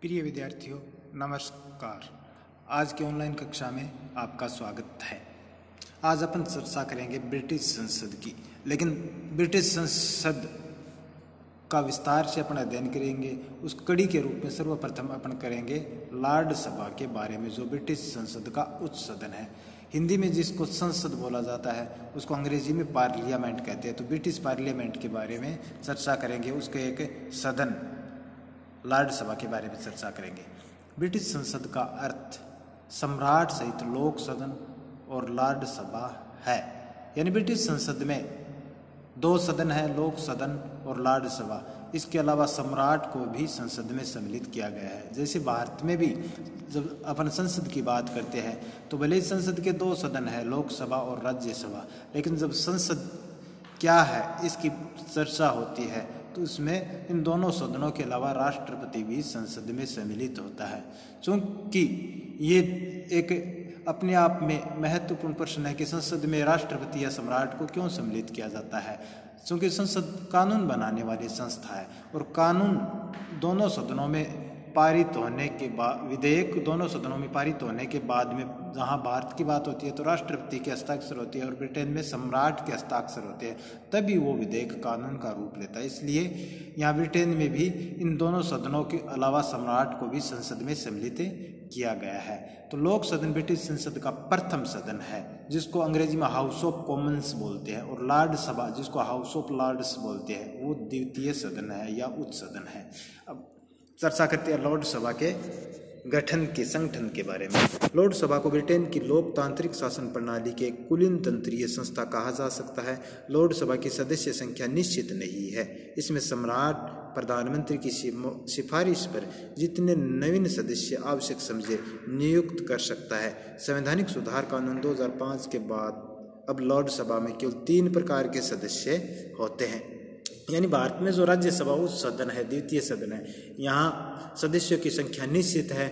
प्रिय विद्यार्थियों, नमस्कार। आज की ऑनलाइन कक्षा में आपका स्वागत है। आज अपन चर्चा करेंगे ब्रिटिश संसद की, लेकिन ब्रिटिश संसद का विस्तार से अपन अध्ययन करेंगे। उस कड़ी के रूप में सर्वप्रथम अपन करेंगे लॉर्ड सभा के बारे में, जो ब्रिटिश संसद का उच्च सदन है। हिंदी में जिसको संसद बोला जाता है उसको अंग्रेजी में पार्लियामेंट कहते हैं। तो ब्रिटिश पार्लियामेंट के बारे में चर्चा करेंगे, उसके एक सदन लॉर्ड सभा के बारे में चर्चा करेंगे। ब्रिटिश संसद का अर्थ सम्राट सहित लोक सदन और लॉर्ड सभा है। यानी ब्रिटिश संसद में दो सदन है, लोक सदन और लॉर्ड सभा। इसके अलावा सम्राट को भी संसद में सम्मिलित किया गया है। जैसे भारत में भी जब अपन संसद की बात करते हैं तो भले ही संसद के दो सदन है, लोकसभा और राज्यसभा, लेकिन जब संसद क्या है इसकी चर्चा होती है तो उसमें इन दोनों सदनों के अलावा राष्ट्रपति भी संसद में सम्मिलित होता है। चूँकि ये एक अपने आप में महत्वपूर्ण प्रश्न है कि संसद में राष्ट्रपति या सम्राट को क्यों सम्मिलित किया जाता है, क्योंकि संसद कानून बनाने वाली संस्था है और कानून दोनों सदनों में पारित होने के बाद, विधेयक दोनों सदनों में पारित होने के बाद में, जहां भारत की बात होती है तो राष्ट्रपति के हस्ताक्षर होती है और ब्रिटेन में सम्राट के हस्ताक्षर होते हैं, तभी वो विधेयक कानून का रूप लेता है। इसलिए यहाँ ब्रिटेन में भी इन दोनों सदनों के अलावा सम्राट को भी संसद में सम्मिलित किया गया है। तो लोक सदन ब्रिटिश संसद का प्रथम सदन है, जिसको अंग्रेजी में हाउस ऑफ कॉमन्स बोलते हैं, और लॉर्ड सभा जिसको हाउस ऑफ लॉर्ड्स बोलते हैं, वो द्वितीय सदन है या उच्च सदन है। अब चर्चा करते हैं लॉर्ड सभा के गठन के संगठन के बारे में। लॉर्ड सभा को ब्रिटेन की लोकतांत्रिक शासन प्रणाली के कुलीन तंत्रीय संस्था कहा जा सकता है। लॉर्ड सभा की सदस्य संख्या निश्चित नहीं है। इसमें सम्राट प्रधानमंत्री की सिफारिश पर जितने नवीन सदस्य आवश्यक समझे नियुक्त कर सकता है। संवैधानिक सुधार कानून 2005 के बाद अब लॉर्ड सभा में केवल 3 प्रकार के सदस्य होते हैं। यानी भारत में जो राज्यसभा उच्च सदन है, द्वितीय सदन है, यहाँ सदस्यों की संख्या निश्चित है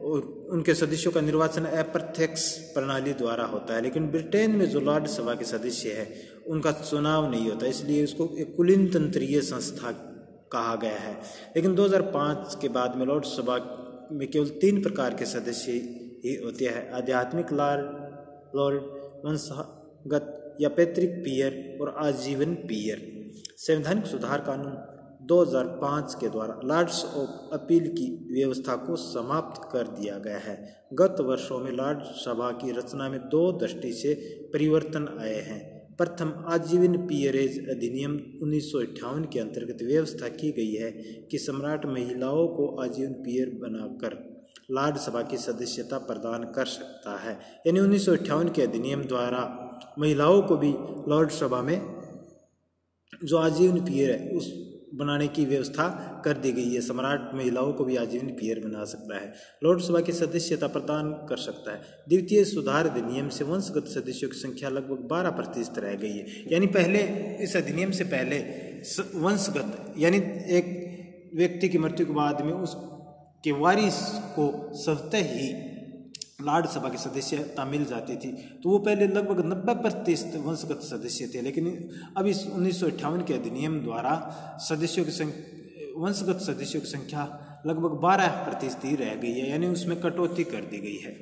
और उनके सदस्यों का निर्वाचन अप्रत्यक्ष प्रणाली द्वारा होता है। लेकिन ब्रिटेन में जो लॉर्ड सभा के सदस्य है उनका चुनाव नहीं होता, इसलिए उसको एक कुलीन तंत्रीय संस्था कहा गया है। लेकिन 2005 के बाद में लॉर्ड सभा में केवल 3 प्रकार के सदस्य ही होते हैं: आध्यात्मिक लॉर्ड, वंशगत या पैतृक पीयर और आजीवन पीयर। संवैधानिक सुधार कानून 2005 के द्वारा लॉर्ड्स ऑफ अपील की व्यवस्था को समाप्त कर दिया गया है। गत वर्षों में लॉर्ड सभा की रचना में 2 दृष्टि से परिवर्तन आए हैं। प्रथम, आजीवन पीयरेज अधिनियम 1958 के अंतर्गत व्यवस्था की गई है कि सम्राट महिलाओं को आजीवन पीयर बनाकर लॉर्ड सभा की सदस्यता प्रदान कर सकता है। यानी 1958 के अधिनियम द्वारा महिलाओं को भी लॉर्ड सभा में जो आजीवन पीयर है उस बनाने की व्यवस्था कर दी गई है। सम्राट महिलाओं को भी आजीवन पीयर बना सकता है, लॉर्ड सभा की सदस्यता प्रदान कर सकता है। द्वितीय सुधार अधिनियम से वंशगत सदस्यों की संख्या लगभग 12% रह गई है। यानी पहले, इस अधिनियम से पहले वंशगत यानी एक व्यक्ति की मृत्यु के बाद में उसके वारिस को स्वतः ही लॉर्ड सभा की सदस्यता मिल जाती थी। तो वो पहले लगभग 90% वंशगत सदस्य थे, लेकिन अब इस 1958 के अधिनियम द्वारा वंशगत सदस्यों की संख्या लगभग 12% ही रह गई है, यानी उसमें कटौती कर दी गई है।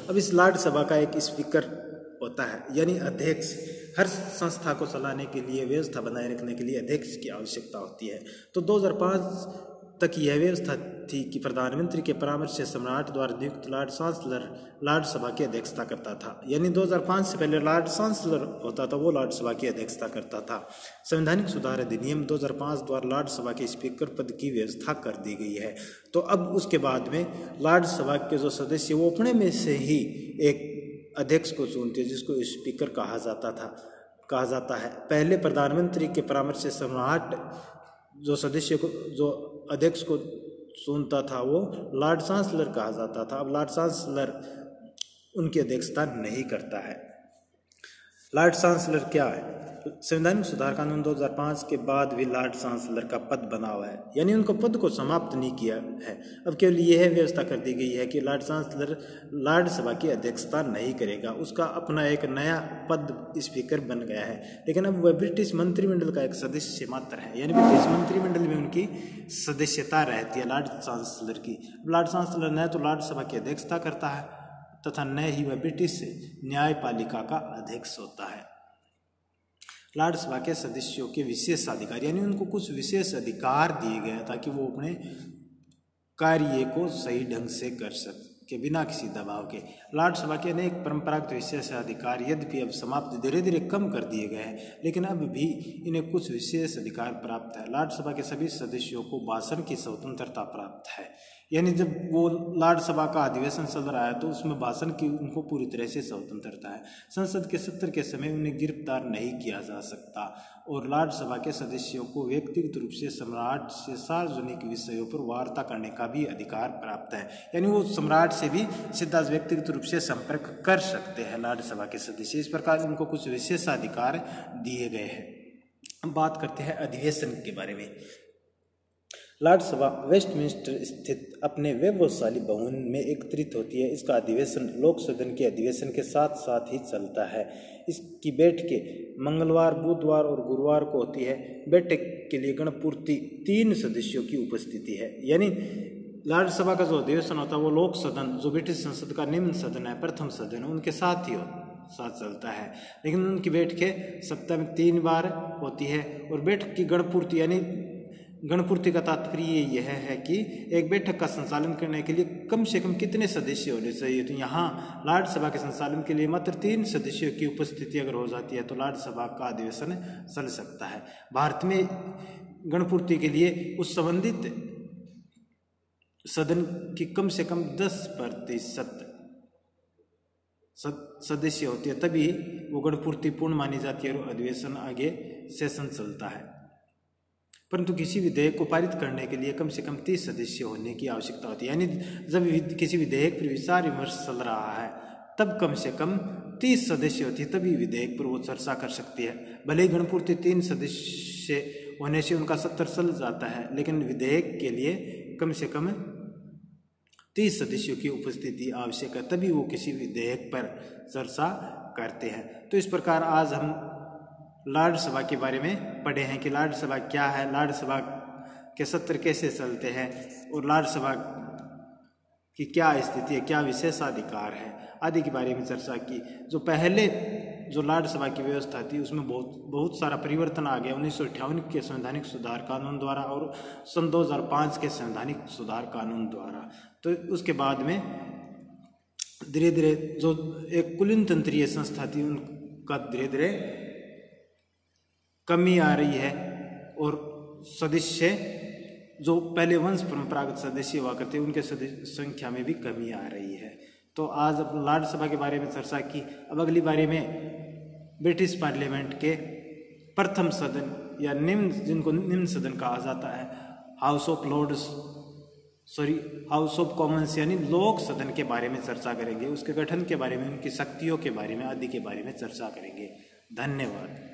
अब इस लॉर्ड सभा का एक स्पीकर होता है, यानी अध्यक्ष। हर संस्था को चलाने के लिए, व्यवस्था बनाए रखने के लिए अध्यक्ष की आवश्यकता होती है। तो 2005 तक यह व्यवस्था थी कि प्रधानमंत्री के परामर्श से सम्राट द्वारा नियुक्त लॉर्ड चांसलर लॉर्ड सभा की अध्यक्षता करता था। यानी 2005 से पहले लॉर्ड चांसलर होता था, वो लॉर्ड सभा की अध्यक्षता करता था। संवैधानिक सुधार अधिनियम 2005 द्वारा लॉर्ड सभा के स्पीकर पद की व्यवस्था कर दी गई है। तो अब उसके बाद में लॉर्ड सभा के जो सदस्य वो अपने में से ही एक अध्यक्ष को चुनते हैं, जिसको स्पीकर कहा जाता है। पहले प्रधानमंत्री के परामर्श से सम्राट जो अध्यक्ष को चुनता था वो लॉर्ड चांसलर कहा जाता था। अब लॉर्ड चांसलर उनकी अध्यक्षता नहीं करता है। लॉर्ड चांसलर क्या है? संवैधानिक सुधार कानून 2005 के बाद भी लॉर्ड चांसलर का पद बना हुआ है, यानी उनको पद को समाप्त नहीं किया है। अब केवल यह व्यवस्था कर दी गई है कि लॉर्ड चांसलर लॉर्ड सभा की अध्यक्षता नहीं करेगा, उसका अपना एक नया पद स्पीकर बन गया है। लेकिन अब वह ब्रिटिश मंत्रिमंडल का एक सदस्य मात्र है, यानी ब्रिटिश मंत्रिमंडल में उनकी सदस्यता रहती है लॉर्ड चांसलर की। लॉर्ड चांसलर न तो लॉर्ड सभा की अध्यक्षता करता है तथा न ही वह ब्रिटिश न्यायपालिका का अध्यक्ष होता है। लॉर्ड सभा के सदस्यों के विशेष अधिकार, यानी उनको कुछ विशेष अधिकार दिए गए ताकि वो अपने कार्य को सही ढंग से कर सके बिना किसी दबाव के। लॉर्ड सभा के अनेक परंपरागत विशेष अधिकार यद्यपि अब समाप्त धीरे धीरे कम कर दिए गए हैं, लेकिन अब भी इन्हें कुछ विशेष अधिकार प्राप्त है। लॉर्ड सभा के सभी सदस्यों को भाषण की स्वतंत्रता प्राप्त है, यानी जब वो लॉर्ड सभा का अधिवेशन चल रहा है तो उसमें भाषण की उनको पूरी तरह से स्वतंत्रता है। संसद के सत्र के समय उन्हें गिरफ्तार नहीं किया जा सकता और लॉर्ड सभा के सदस्यों को व्यक्तिगत रूप से सम्राट से सार्वजनिक विषयों पर वार्ता करने का भी अधिकार प्राप्त है, यानी वो सम्राट से भी सीधा व्यक्तिगत रूप से संपर्क कर सकते हैं लॉर्ड सभा के सदस्य। इस प्रकार उनको कुछ विशेष अधिकार दिए गए हैं। अब बात करते हैं अधिवेशन के बारे में। लॉर्ड सभा वेस्टमिंस्टर स्थित अपने वैभवशाली भवन में एकत्रित होती है। इसका अधिवेशन लोक सदन के अधिवेशन के साथ साथ ही चलता है। इसकी बैठकें मंगलवार, बुधवार और गुरुवार को होती है। बैठक के लिए गणपूर्ति 3 सदस्यों की उपस्थिति है, यानी लॉर्ड सभा का जो अधिवेशन होता है वो लोक सदन जो ब्रिटिश संसद का निम्न सदन है, प्रथम सदन है, उनके साथ ही साथ चलता है। लेकिन उनकी बैठकें सप्ताह में 3 बार होती है और बैठक की गणपूर्ति, यानी गणपूर्ति का तात्पर्य यह है कि एक बैठक का संचालन करने के लिए कम से कम कितने सदस्य होने चाहिए। तो यहाँ लॉर्ड सभा के संचालन के लिए मात्र 3 सदस्यों की उपस्थिति अगर हो जाती है तो लॉर्ड सभा का अधिवेशन चल सकता है। भारत में गणपूर्ति के लिए उस संबंधित सदन की कम से कम 10% सदस्य होती है, तभी वो गणपूर्ति पूर्ण मानी जाती है और अधिवेशन आगे सेशन चलता है। परंतु किसी विधेयक को पारित करने के लिए कम से कम 30 सदस्य होने की आवश्यकता होती है, यानी जब किसी विधेयक पर विचार विमर्श चल रहा है तब कम से कम 30 सदस्य होती है, तभी विधेयक पर वो चर्चा कर सकती है। भले ही गणपूर्ति 3 सदस्य होने से उनका सत्र चल जाता है, लेकिन विधेयक के लिए कम से कम 30 सदस्यों की उपस्थिति आवश्यक है, तभी वो किसी विधेयक पर चर्चा करते हैं। तो इस प्रकार आज हम लॉर्ड सभा के बारे में पढ़े हैं कि लॉर्ड सभा क्या है, लॉर्ड सभा के सत्र कैसे चलते हैं और लॉर्ड सभा की क्या स्थिति है, क्या विशेषाधिकार है आदि के बारे में चर्चा की। जो पहले जो लॉर्ड सभा की व्यवस्था थी उसमें बहुत सारा परिवर्तन आ गया 1958 के संवैधानिक सुधार कानून द्वारा और सन 2005 के संवैधानिक सुधार कानून द्वारा। तो उसके बाद में धीरे धीरे जो एक कुलीनतंत्रीय संस्था थी उनका धीरे धीरे कमी आ रही है और सदस्य जो पहले वंश परंपरागत सदस्य हुआ करते उनके सदस्य संख्या में भी कमी आ रही है। तो आज अब लॉर्ड सभा के बारे में चर्चा की। अब अगली बारी में ब्रिटिश पार्लियामेंट के प्रथम सदन या जिनको निम्न सदन कहा जाता है, हाउस ऑफ कॉमन्स यानी लोक सदन के बारे में चर्चा करेंगे। उसके गठन के बारे में, उनकी शक्तियों के बारे में आदि के बारे में चर्चा करेंगे। धन्यवाद।